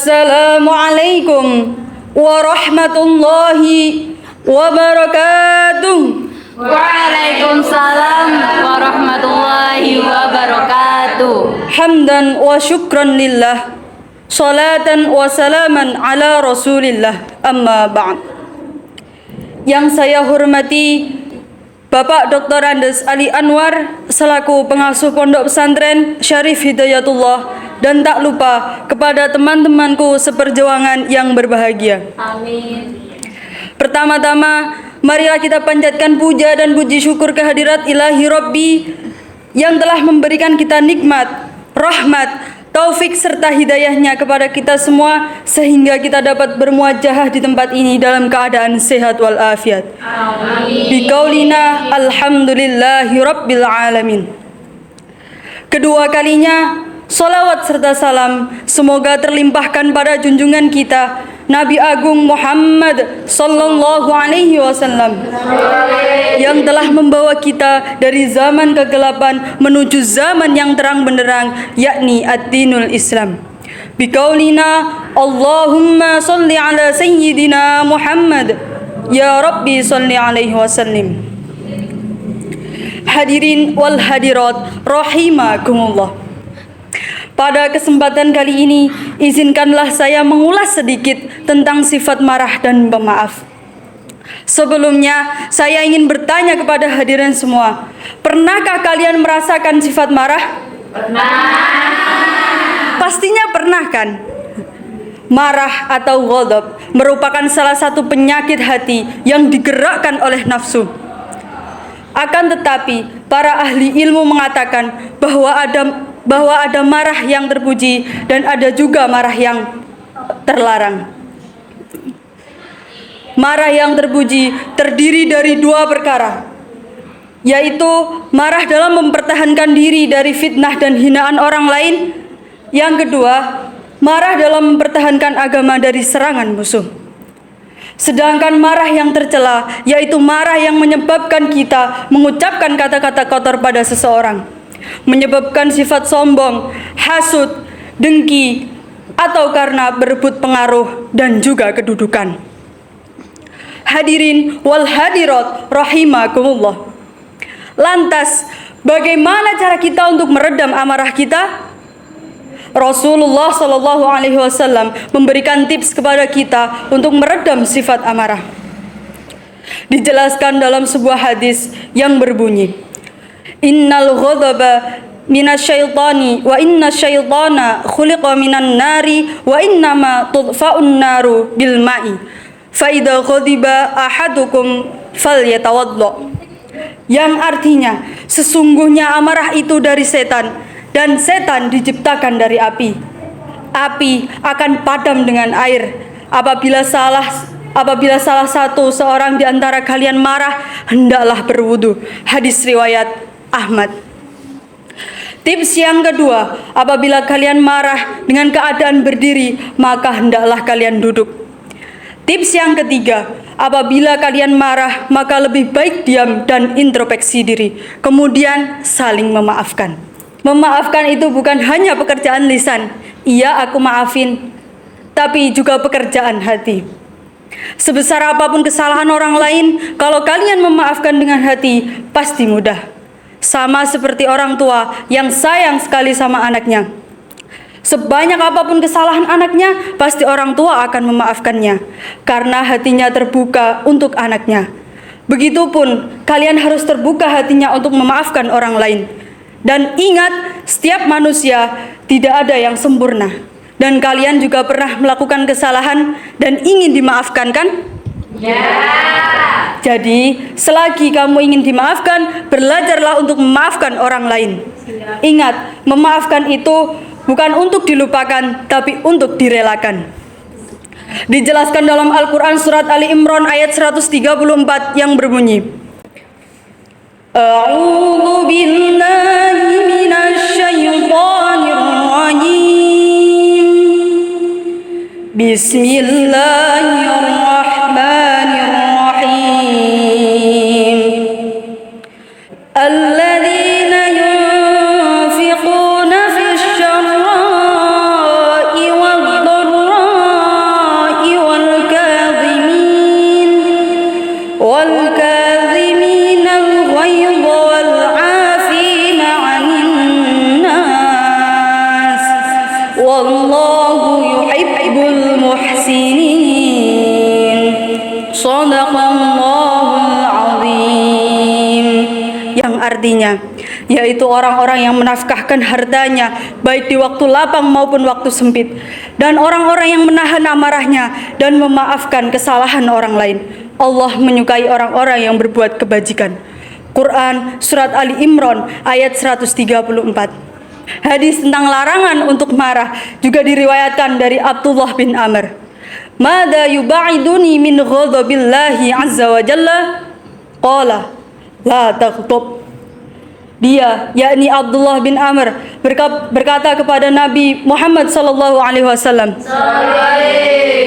Assalamualaikum warahmatullahi wabarakatuh. Waalaikumsalam warahmatullahi wabarakatuh. Hamdan wa syukran lillah, salatan wa salaman ala rasulillah, amma ba'd. Yang saya hormati Bapak Dr. Andes Ali Anwar selaku pengasuh Pondok Pesantren Syarif Hidayatullah, dan tak lupa kepada teman-temanku seperjuangan yang berbahagia. Amin. Pertama-tama, marilah kita panjatkan puja dan puji syukur kehadirat Ilahi Rabbi yang telah memberikan kita nikmat, rahmat, taufik serta hidayahnya kepada kita semua sehingga kita dapat bermuajahah di tempat ini dalam keadaan sehat walafiat. Amin. Biqaulina alhamdulillahi rabbil alamin. Kedua kalinya, salawat serta salam semoga terlimpahkan pada junjungan kita Nabi Agung Muhammad sallallahu alaihi wasallam yang telah membawa kita dari zaman kegelapan menuju zaman yang terang benderang, yakni ad-dinul Islam. Biqaulina Allahumma salli ala sayyidina Muhammad ya Rabbi salli alaihi wasallim. Hadirin wal hadirat rahimakumullah. Pada kesempatan kali ini, izinkanlah saya mengulas sedikit tentang sifat marah dan pemaaf. Sebelumnya, saya ingin bertanya kepada hadirin semua, pernahkah kalian merasakan sifat marah? Pernah. Pastinya pernah kan? Marah atau ghadab merupakan salah satu penyakit hati yang digerakkan oleh nafsu. Akan tetapi, para ahli ilmu mengatakan bahwa ada marah yang terpuji dan ada juga marah yang terlarang. Marah yang terpuji terdiri dari dua perkara, yaitu marah dalam mempertahankan diri dari fitnah dan hinaan orang lain. Yang kedua, marah dalam mempertahankan agama dari serangan musuh. Sedangkan marah yang tercela, yaitu marah yang menyebabkan kita mengucapkan kata-kata kotor pada seseorang, menyebabkan sifat sombong, hasud, dengki, atau karena berebut pengaruh dan juga kedudukan. Hadirin wal hadirat rahimakumullah. Lantas, bagaimana cara kita untuk meredam amarah kita? Rasulullah Shallallahu Alaihi Wasallam memberikan tips kepada kita untuk meredam sifat amarah. Dijelaskan dalam sebuah hadis yang berbunyi, Innal ghadaba minasyaitani wa inna syaitana khuliqa minan nari wa innama tudfa'un naru bil ma'i fa idza ghadiba ahadukum falyatawadda. Yang artinya, sesungguhnya amarah itu dari setan dan setan diciptakan dari api. Api akan padam dengan air. Apabila salah satu seorang di antara kalian marah, hendaklah berwudu. Hadis riwayat Ahmad. Tips yang kedua, apabila kalian marah dengan keadaan berdiri, maka hendaklah kalian duduk. Tips yang ketiga, apabila kalian marah, maka lebih baik diam dan introspeksi diri. Kemudian saling memaafkan. Memaafkan itu bukan hanya pekerjaan lisan, iya aku maafin, tapi juga pekerjaan hati. Sebesar apapun kesalahan orang lain, kalau kalian memaafkan dengan hati, pasti mudah. Sama seperti orang tua yang sayang sekali sama anaknya. Sebanyak apapun kesalahan anaknya, pasti orang tua akan memaafkannya, karena hatinya terbuka untuk anaknya. Begitupun, kalian harus terbuka hatinya untuk memaafkan orang lain. Dan ingat, setiap manusia tidak ada yang sempurna. Dan kalian juga pernah melakukan kesalahan dan ingin dimaafkan kan? Ya. Jadi, selagi kamu ingin dimaafkan, belajarlah untuk memaafkan orang lain. Ingat, memaafkan itu bukan untuk dilupakan, tapi untuk direlakan. Dijelaskan dalam Al-Quran surat Ali Imran ayat 134 yang berbunyi, A'udzu billahi minasyaitonir rajim. Bismillahirrahmanirrahim. Alladzina yunfiquna fis syarra'i wad-dharra'i artinya, yaitu orang-orang yang menafkahkan hartanya baik di waktu lapang maupun waktu sempit, dan orang-orang yang menahan amarahnya dan memaafkan kesalahan orang lain. Allah menyukai orang-orang yang berbuat kebajikan. Quran Surat Ali Imran ayat 134. Hadis tentang larangan untuk marah juga diriwayatkan dari Abdullah bin Amr. Mada yuba'iduni min ghadabillahi azza wa jalla? Qala la taghdab. Dia, yakni Abdullah bin Amr, berkata kepada Nabi Muhammad sallallahu alaihi wasallam,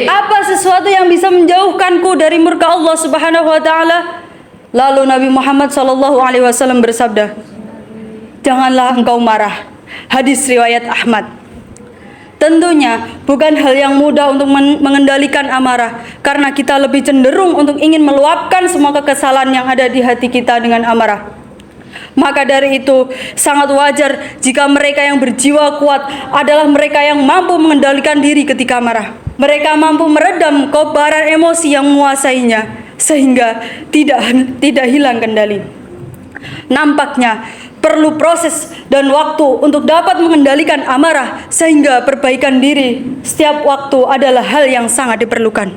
apa sesuatu yang bisa menjauhkanku dari murka Allah Subhanahu wa taala? Lalu Nabi Muhammad sallallahu alaihi wasallam bersabda, janganlah engkau marah. Hadis riwayat Ahmad. Tentunya bukan hal yang mudah untuk mengendalikan amarah, karena kita lebih cenderung untuk ingin meluapkan semua kekesalan yang ada di hati kita dengan amarah. Maka dari itu sangat wajar jika mereka yang berjiwa kuat adalah mereka yang mampu mengendalikan diri ketika marah. Mereka mampu meredam kobaran emosi yang menguasainya sehingga tidak hilang kendali. Nampaknya perlu proses dan waktu untuk dapat mengendalikan amarah, sehingga perbaikan diri setiap waktu adalah hal yang sangat diperlukan.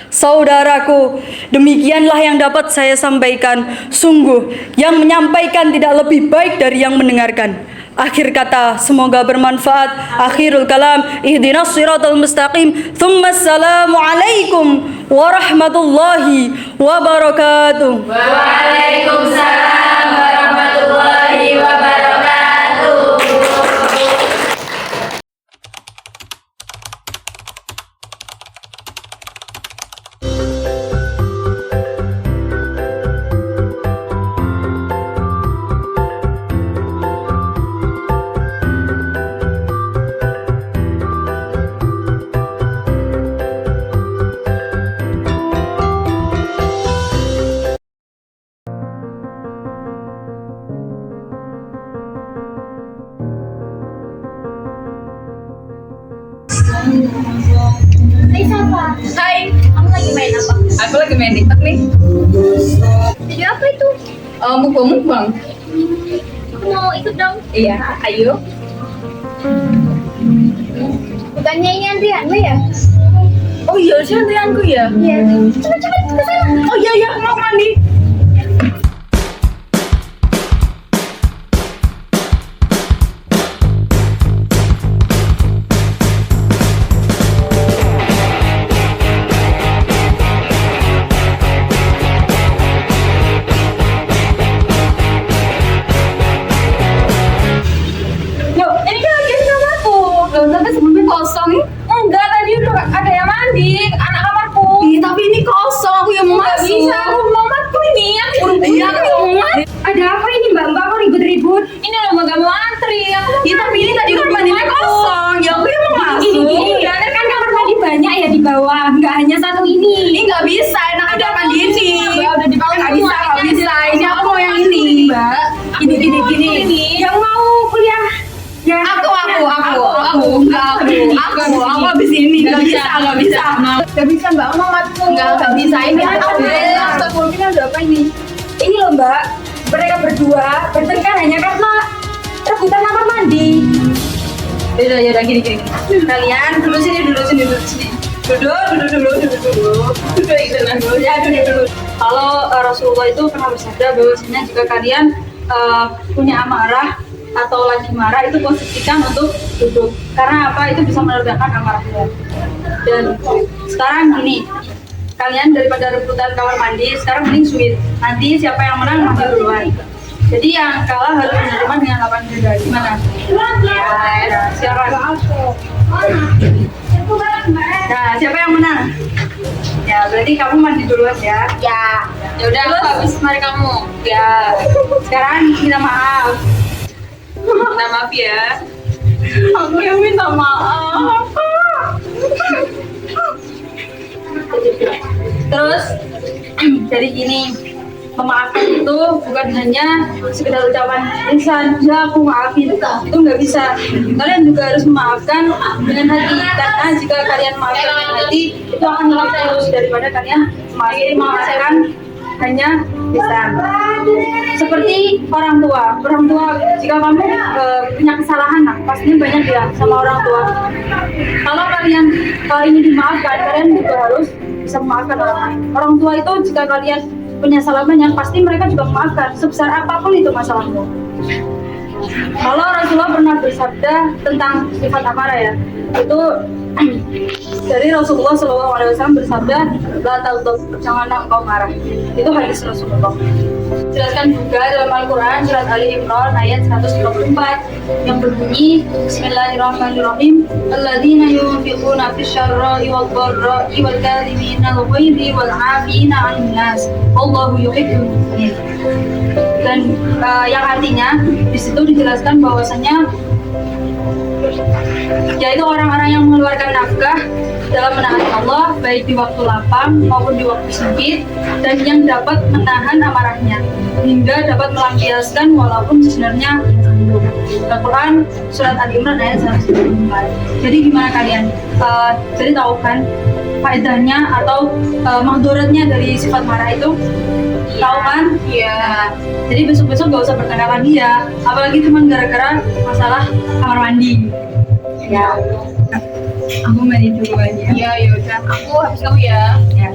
Saudaraku, demikianlah yang dapat saya sampaikan. Sungguh, yang menyampaikan tidak lebih baik dari yang mendengarkan. Akhir kata, semoga bermanfaat. Akhirul kalam, ihdinas siratal mustaqim. Thumma assalamu alaikum warahmatullahi wabarakatuh. Waalaikumsalam warahmatullahi wabarakatuh. Hai, kamu lagi main apa? Aku lagi main TikTok nih. Video apa itu? Mukbang. Aku mau ikut dong. Iya, ayo. Bukannya ini antrianmu ya? Oh iya, sih antrianku ya. Iya. Cepet-cepet ke sana. Oh iya, aku mau mandi. Loh, ini kan lagi sama aku. Loh, tapi sebelumnya kosong. Enggak, tadi udah ada yang mandi, anak kamarku. Iya, tapi ini kosong, aku yang mau masuk. Bisa, aku mau masuk ini. Aku buru-buru, aku yang mau masuk. Ada apa ini mbak-mbak kok ribut-ribut? Ini loh, gak mau antri. Ya tapi ini tadi kan mandinya kosong. Ya aku yang mau masuk. Gini, Kan kamar mandi banyak ya di bawah. Nggak hanya satu ini. Ini nggak bisa, enak aja mandi ini. Mbak, udah dipakai Nggak bisa, nggak bisa. Ini aku mau yang ini. Mbak. Gini. Yang mau kuliah. Ya, Aku habis ini. Nggak bisa. Nggak bisa mbak, mau matku. Nggak bisa. Ini aku Astagfirullah, ada apa ini? Ini loh mbak, mereka berdua bertengkar hanya karena rebutan kamar mandi. Yaudah, gini. Kalian duduk sini. Duduk dulu. Kalau Rasulullah itu pernah bersabda bahwasanya jika kalian punya amarah atau lagi marah, itu posisikan untuk duduk. Karena apa? Itu bisa meredakan amarahnya. Dan sekarang gini, kalian daripada rebutan kamar mandi, sekarang mending sweet. Nanti siapa yang menang mandi duluan. Jadi yang kalah harus menerima dengan 8 juta. Gimana? Ya, siapa? Nah, siapa yang menang? Ya, berarti kamu mandi duluan ya. Ya. Ya udah, aku habis mari kamu. Ya. Sekarang minta maaf. Minta maaf ya. Aku yang minta maaf. Terus jadi gini, memaafkan itu bukan hanya sekedar ucapan lisan, ya aku maafin, itu nggak bisa. Kalian juga harus memaafkan dengan hati, karena jika kalian memaafkan dengan hati, itu akan lebih tulus daripada kalian memaafkan hanya lisan. Seperti orang tua jika kamu punya kesalahan, nah, pastinya banyak ya sama orang tua. Kalau kalian ingin dimaafkan, kalian juga harus bisa memaafkan orang lain. Orang tua itu jika kalian punya salah banyak, pasti mereka juga memaafkan sebesar apapun itu masalahmu. Kalau Rasulullah pernah bersabda tentang sifat amarah ya, itu dari Rasulullah SAW bersabda, la taghdab, janganlah engkau marah. Itu hadis Rasulullah. Jelaskan juga dalam Al-Quran surat Ali Imran ayat 124 yang berbunyi, Bismillahirrahmanirrahim, alladzina yunfiquna fisyarra'i wal dharra'i wal kadhimina al-ghaidhi wal 'afina 'anil nas wallahu yuhibbul muhsinin. Dan yang artinya di situ dijelaskan bahwasanya yaitu orang-orang yang mengeluarkan nafkah dalam menaati Allah baik di waktu lapang maupun di waktu sempit, dan yang dapat menahan amarahnya hingga dapat melampiaskan walaupun sebenarnya belum. Al-Quran surat Al-Imran ayat 194. Jadi gimana kalian? Jadi tahu kan faedahnya atau mahdoratnya dari sifat marah itu? Tahu kan? Iya. Jadi besok-besok gak usah bertengkar lagi ya, apalagi cuma gara-gara masalah kamar mandi. Ya, aku mandi dulu aja. Iya, yaudah. Aku habis kamu ya. Ya.